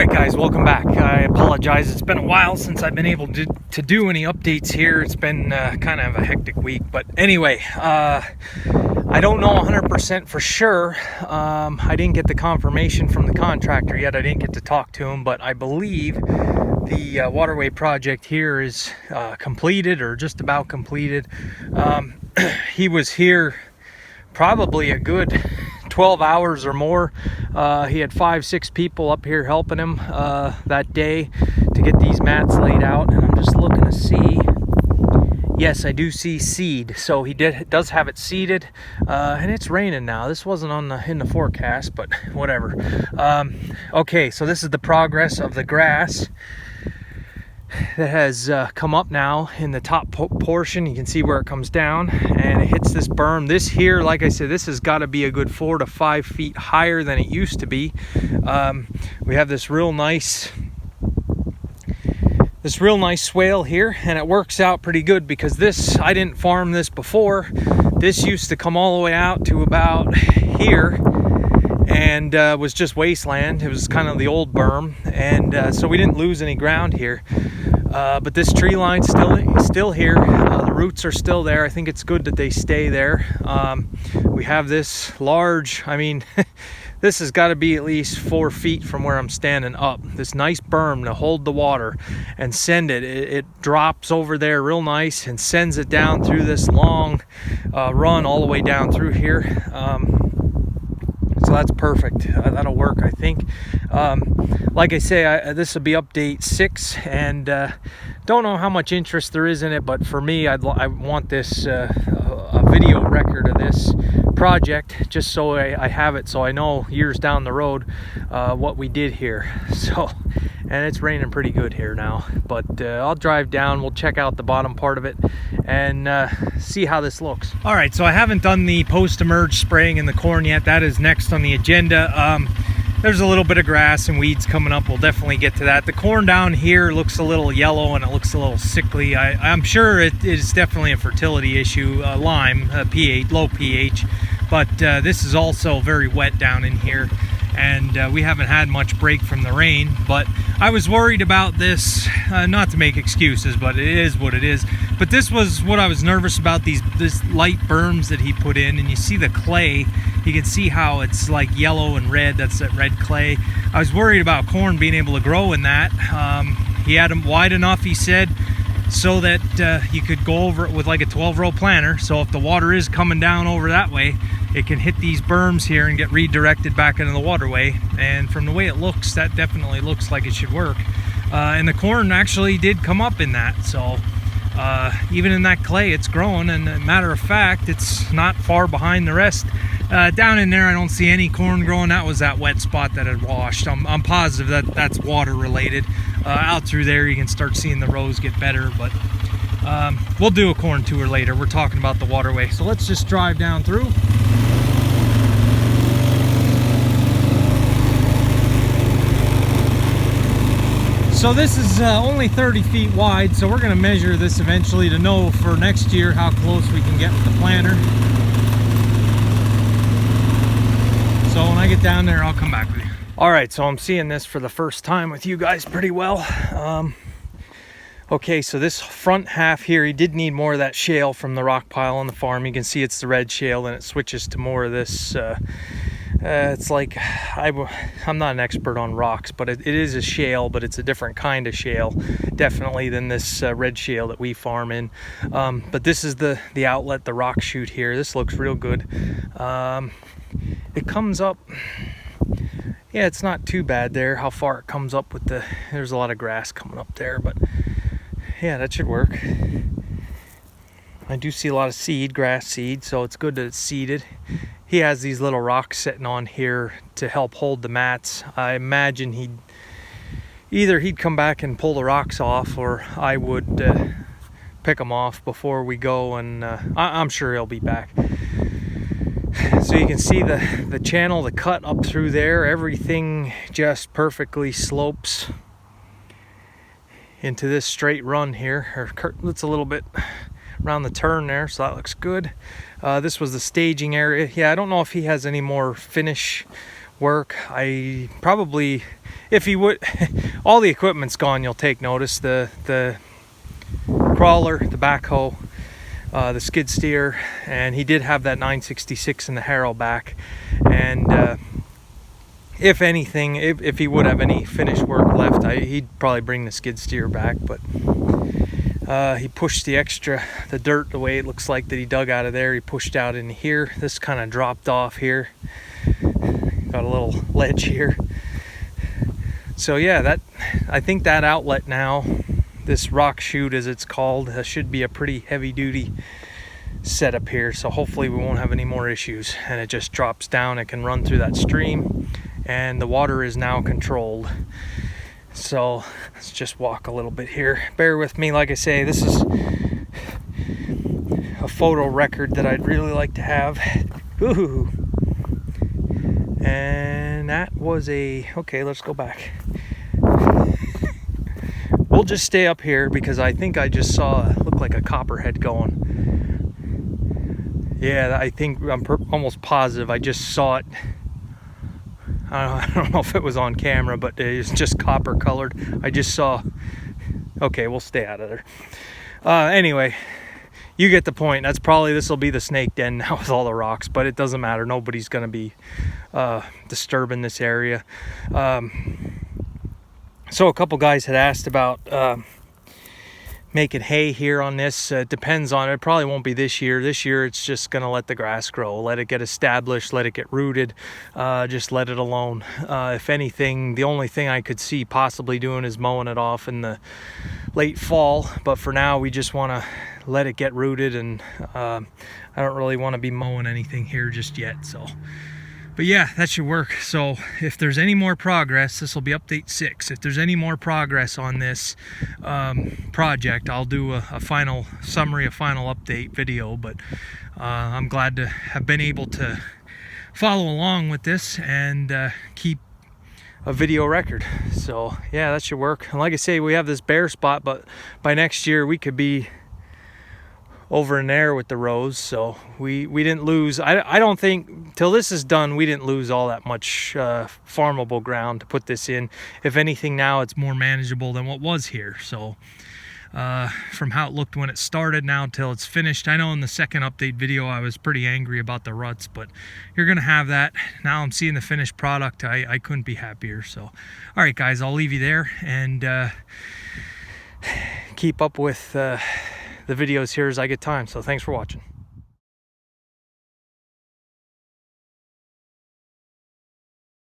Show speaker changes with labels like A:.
A: Alright guys, welcome back. I apologize, it's been a while since I've been able to do any updates here. It's been kind of a hectic week, but anyway, I don't know 100% for sure. I didn't get the confirmation from the contractor yet. I didn't get to talk to him, but I believe the Waterway Project here is completed or just about completed. He was here probably a good 12 hours or more. He had 5-6 people up here helping him that day to get these mats laid out, and I'm just looking to see. Yes, I do see seed, so he does have it seeded, and it's raining now. This wasn't in the forecast, but whatever. Okay, so this is the progress of the grass that has come up now in the top portion. You can see where it comes down and it hits this berm. This here, like I said, this has got to be a good 4 to 5 feet higher than it used to be. We have this real nice swale here, and it works out pretty good because this, I didn't farm this before. This used to come all the way out to about here and was just wasteland. It was kind of the old berm, and so we didn't lose any ground here. But this tree line's still here. The roots are still there. I think it's good that they stay there. We have this large, I mean, this has got to be at least 4 feet from where I'm standing up. This nice berm to hold the water and send it. It drops over there real nice and sends it down through this long run all the way down through here. So that's perfect. That'll work, I think. Like I say, this will be update 6, and don't know how much interest there is in it, but for me, I want this a video record of this project, just so I have it, so I know years down the road what we did here. So, and it's raining pretty good here now, but I'll drive down, we'll check out the bottom part of it and see how this looks. All right, so I haven't done the post-emerge spraying in the corn yet. That is next on the agenda. There's a little bit of grass and weeds coming up. We'll definitely get to that. The corn down here looks a little yellow and it looks a little sickly. I'm sure it is definitely a fertility issue, lime, pH, low pH, but this is also very wet down in here, and we haven't had much break from the rain. But I was worried about this, not to make excuses, but it is what it is. But this was what I was nervous about, this light berms that he put in, and you see the clay. You can see how it's like yellow and red. That's that red clay. I was worried about corn being able to grow in that. He had them wide enough, he said, so that you could go over it with like a 12-row planter. So if the water is coming down over that way, it can hit these berms here and get redirected back into the waterway. And from the way it looks, that definitely looks like it should work. And the corn actually did come up in that. So even in that clay, it's growing. And a matter of fact, it's not far behind the rest. Down in there, I don't see any corn growing. That was that wet spot that had washed. I'm positive that that's water related. Out through there, you can start seeing the rows get better, but we'll do a corn tour later. We're talking about the waterway. So let's just drive down through. So this is only 30 feet wide, so we're going to measure this eventually to know for next year how close we can get with the planter. So when I get down there, I'll come back with you. All right, so I'm seeing this for the first time with you guys pretty well. Okay, so this front half here, he did need more of that shale from the rock pile on the farm. You can see it's the red shale, and it switches to more of this. It's like, I'm not an expert on rocks, but it is a shale, but it's a different kind of shale, definitely, than this red shale that we farm in. But this is the outlet, the rock chute here. This looks real good. It comes up, yeah, it's not too bad there, how far it comes up with there's a lot of grass coming up there, but yeah, that should work. I do see a lot of seed, grass seed, so it's good that it's seeded. He has these little rocks sitting on here to help hold the mats. I imagine he'd come back and pull the rocks off, or I would pick them off before we go, and I'm sure he'll be back. So you can see the channel, the cut up through there, everything just perfectly slopes into this straight run here. It's a little bit around the turn there, so that looks good. This was the staging area. Yeah, I don't know if he has any more finish work. I probably if he would, all the equipment's gone, you'll take notice. The crawler, the backhoe, the skid steer, and he did have that 966 in the harrow back. And if anything, if he would have any finished work left, he'd probably bring the skid steer back. But he pushed the dirt away. It looks like that he dug out of there. He pushed out in here. This kind of dropped off here. Got a little ledge here. So yeah, I think that outlet now, this rock chute as it's called, should be a pretty heavy duty setup here. So hopefully we won't have any more issues, and it just drops down. It can run through that stream, and the water is now controlled. So let's just walk a little bit here. Bear with me. Like I say, this is a photo record that I'd really like to have. Ooh. And that was okay, let's go back. We'll just stay up here because I think I just saw look like a copperhead going. Yeah, I think I'm almost positive I just saw it. I don't know if it was on camera, but it's just copper colored. I just saw. Okay, we'll stay out of there. Anyway, you get the point. This will be the snake den now with all the rocks, but it doesn't matter. Nobody's going to be disturbing this area. So a couple guys had asked about making hay here on this. Depends on it. Probably won't be this year. This year it's just going to let the grass grow, let it get established, let it get rooted, just let it alone. If anything, the only thing I could see possibly doing is mowing it off in the late fall, but for now we just want to let it get rooted, and I don't really want to be mowing anything here just yet. So but yeah, that should work. So if there's any more progress, this will be update 6. If there's any more progress on this project, I'll do a final summary, a final update video. But I'm glad to have been able to follow along with this and keep a video record. So yeah, that should work. And like I say, we have this bare spot, but by next year we could be over in there with the rows. So we didn't lose. I don't think till this is done we didn't lose all that much farmable ground to put this in. If anything, now it's more manageable than what was here. So from how it looked when it started now till it's finished. I know in the second update video I was pretty angry about the ruts, but you're gonna have that. Now I'm seeing the finished product. I couldn't be happier. So all right guys, I'll leave you there and keep up with the videos here as I get time. So thanks for watching.